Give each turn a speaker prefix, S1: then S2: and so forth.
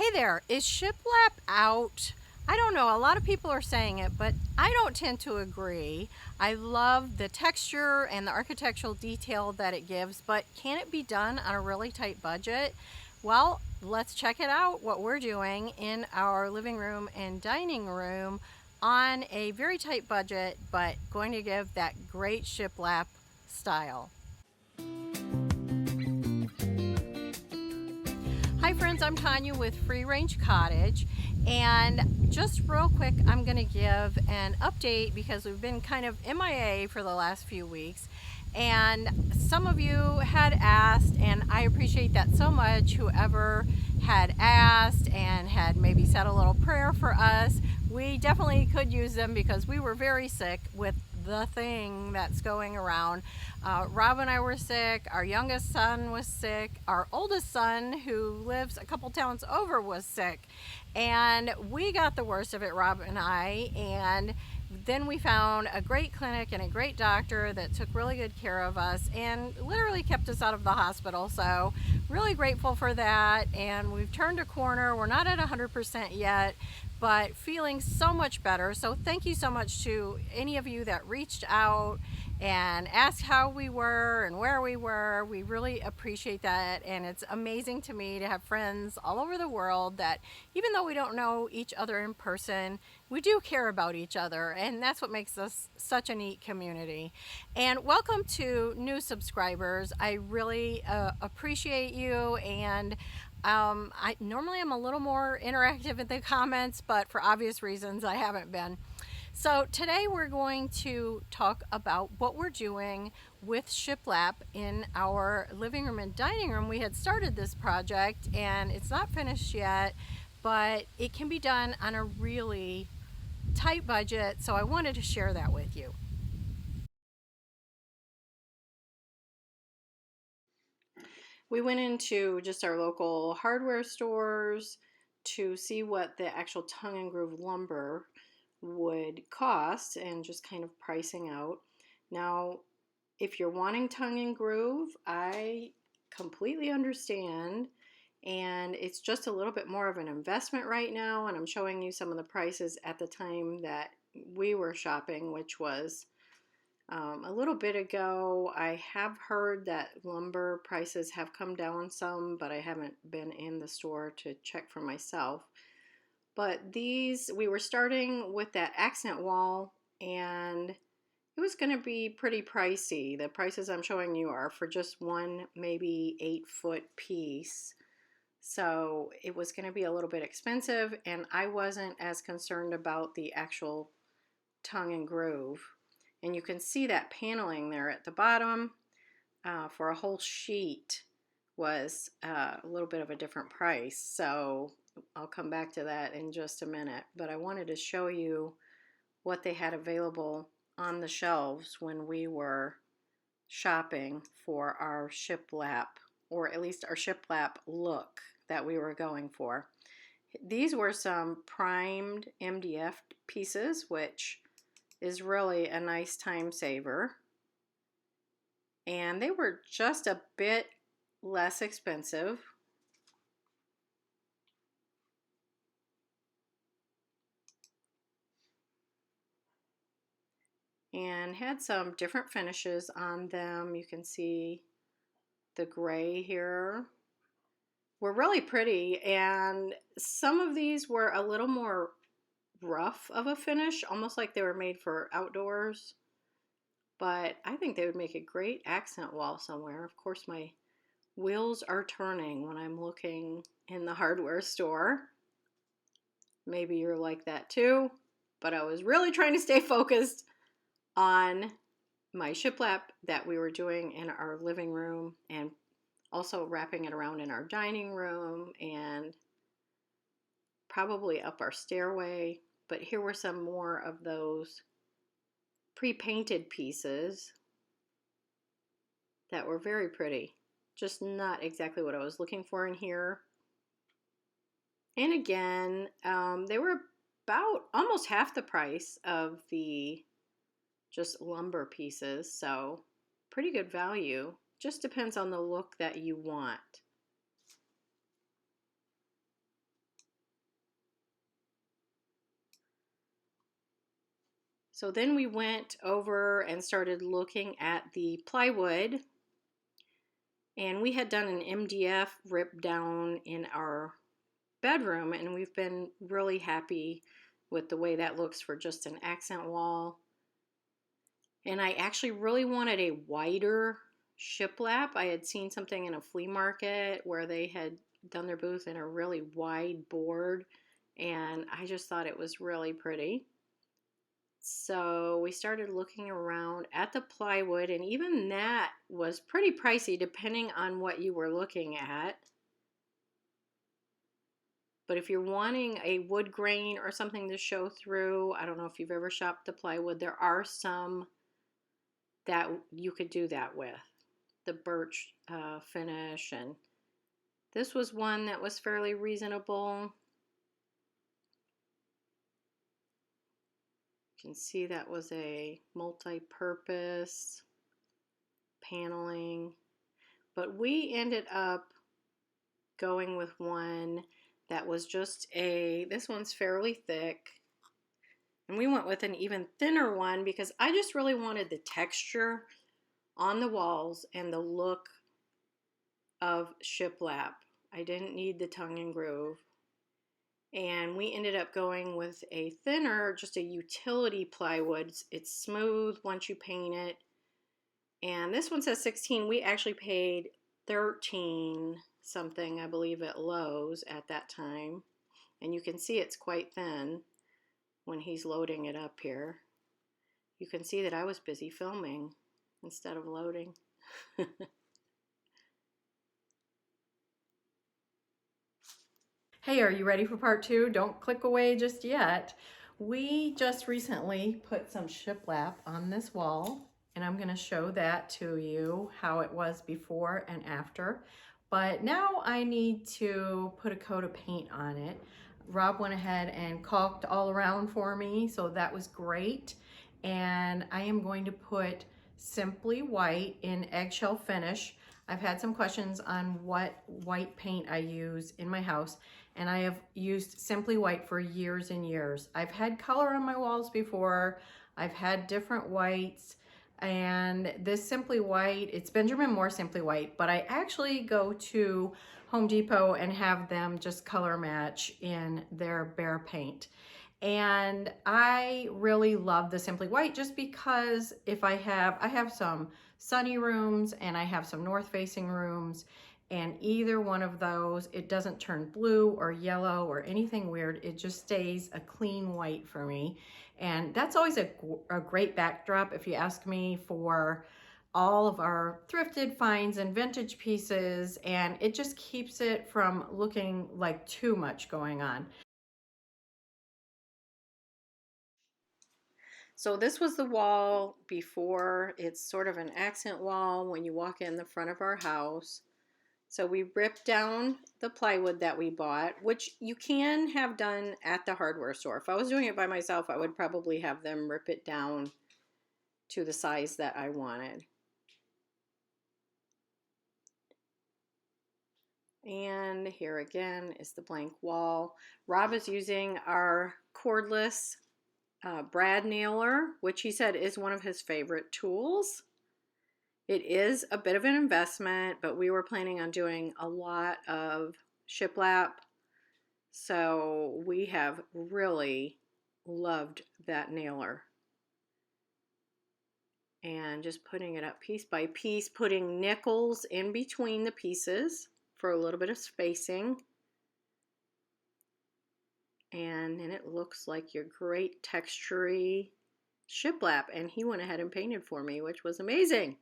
S1: Hey there, is shiplap out? I don't know, a lot of people are saying it, but I don't tend to agree. I love the texture and the architectural detail that it gives, but can it be done on a really tight budget? Well, let's check it out, what we're doing in our living room and dining room on a very tight budget, but going to give that great shiplap style. Hi friends, I'm Tanya with Free Range Cottage, and just real quick I'm going to give an update because we've been kind of MIA for the last few weeks, and some of you had asked, and I appreciate that so much, whoever had asked and had maybe said a little prayer for us. We definitely could use them because we were very sick with the thing that's going around. Rob and I were sick, our youngest son was sick, our oldest son, who lives a couple towns over, was sick, and we got the worst of it, Rob and I. And then we found a great clinic and a great doctor that took really good care of us and literally kept us out of the hospital. So really grateful for that, and we've turned a corner. We're not at 100% yet, but feeling so much better. So thank you so much to any of you that reached out and asked how we were and where we were. We really appreciate that, and it's amazing to me to have friends all over the world that, even though we don't know each other in person, we do care about each other, and that's what makes us such a neat community. And welcome to new subscribers. I really appreciate you, and I normally am a little more interactive in the comments, but for obvious reasons I haven't been. So today we're going to talk about what we're doing with shiplap in our living room and dining room. We had started this project and it's not finished yet, but it can be done on a really tight budget, so I wanted to share that with you. We went into just our local hardware stores to see what the actual tongue and groove lumber would cost and just kind of pricing out. Now, if you're wanting tongue and groove, I completely understand, and it's just a little bit more of an investment right now, and I'm showing you some of the prices at the time that we were shopping, which was a little bit ago. I have heard that lumber prices have come down some, but I haven't been in the store to check for myself. But these, we were starting with that accent wall, and it was going to be pretty pricey. The prices I'm showing you are for just one, maybe 8-foot piece. So it was going to be a little bit expensive, and I wasn't as concerned about the actual tongue and groove. And you can see that paneling there at the bottom for a whole sheet was a little bit of a different price. So I'll come back to that in just a minute. But I wanted to show you what they had available on the shelves when we were shopping for our shiplap, or at least our shiplap look that we were going for. These were some primed MDF pieces, which is really a nice time saver, and they were just a bit less expensive. And had some different finishes on them. You can see the gray here were really pretty, and some of these were a little more rough of a finish, almost like they were made for outdoors, but I think they would make a great accent wall somewhere. Of course, my wheels are turning when I'm looking in the hardware store. Maybe you're like that too, but I was really trying to stay focused on my shiplap that we were doing in our living room, and also wrapping it around in our dining room and probably up our stairway. But here were some more of those pre-painted pieces that were very pretty. Just not exactly what I was looking for in here. And again, they were about almost half the price of the just lumber pieces, so pretty good value. Just depends on the look that you want. So then we went over and started looking at the plywood, and we had done an MDF rip down in our bedroom, and we've been really happy with the way that looks for just an accent wall. And I actually really wanted a wider shiplap. I had seen something in a flea market where they had done their booth in a really wide board, and I just thought it was really pretty. So we started looking around at the plywood, and even that was pretty pricey depending on what you were looking at. But if you're wanting a wood grain or something to show through, I don't know if you've ever shopped the plywood, there are some that you could do that with. The birch finish, and this was one that was fairly reasonable. You can see that was a multi-purpose paneling, but we ended up going with one that was just this one's fairly thick, and we went with an even thinner one because I just really wanted the texture on the walls and the look of shiplap. I didn't need the tongue and groove. And we ended up going with a thinner, just a utility plywood. It's smooth once you paint it. And this one says 16. We actually paid 13 something, I believe, at Lowe's at that time. And you can see it's quite thin when he's loading it up here. You can see that I was busy filming instead of loading. Hey, are you ready for part two? Don't click away just yet. We just recently put some shiplap on this wall, and I'm going to show that to you, how it was before and after. But now I need to put a coat of paint on it. Rob went ahead and caulked all around for me, so that was great. And I am going to put Simply White in eggshell finish. I've had some questions on what white paint I use in my house, and I have used Simply White for years and years. I've had color on my walls before. I've had different whites, and this Simply White, it's Benjamin Moore Simply White, but I actually go to Home Depot and have them just color match in their bare paint. And I really love the Simply White just because I have some sunny rooms and I have some north facing rooms, and either one of those, it doesn't turn blue or yellow or anything weird. It just stays a clean white for me. And that's always a great backdrop, if you ask me, for all of our thrifted finds and vintage pieces, and it just keeps it from looking like too much going on. So this was the wall before. It's sort of an accent wall when you walk in the front of our house. So we ripped down the plywood that we bought, which you can have done at the hardware store. If I was doing it by myself, I would probably have them rip it down to the size that I wanted. And here again is the blank wall. Rob is using our cordless brad nailer, which he said is one of his favorite tools. It is a bit of an investment, but we were planning on doing a lot of shiplap, so we have really loved that nailer. And just putting it up piece by piece, putting nickels in between the pieces for a little bit of spacing. And then it looks like your great textury shiplap, and he went ahead and painted for me, which was amazing.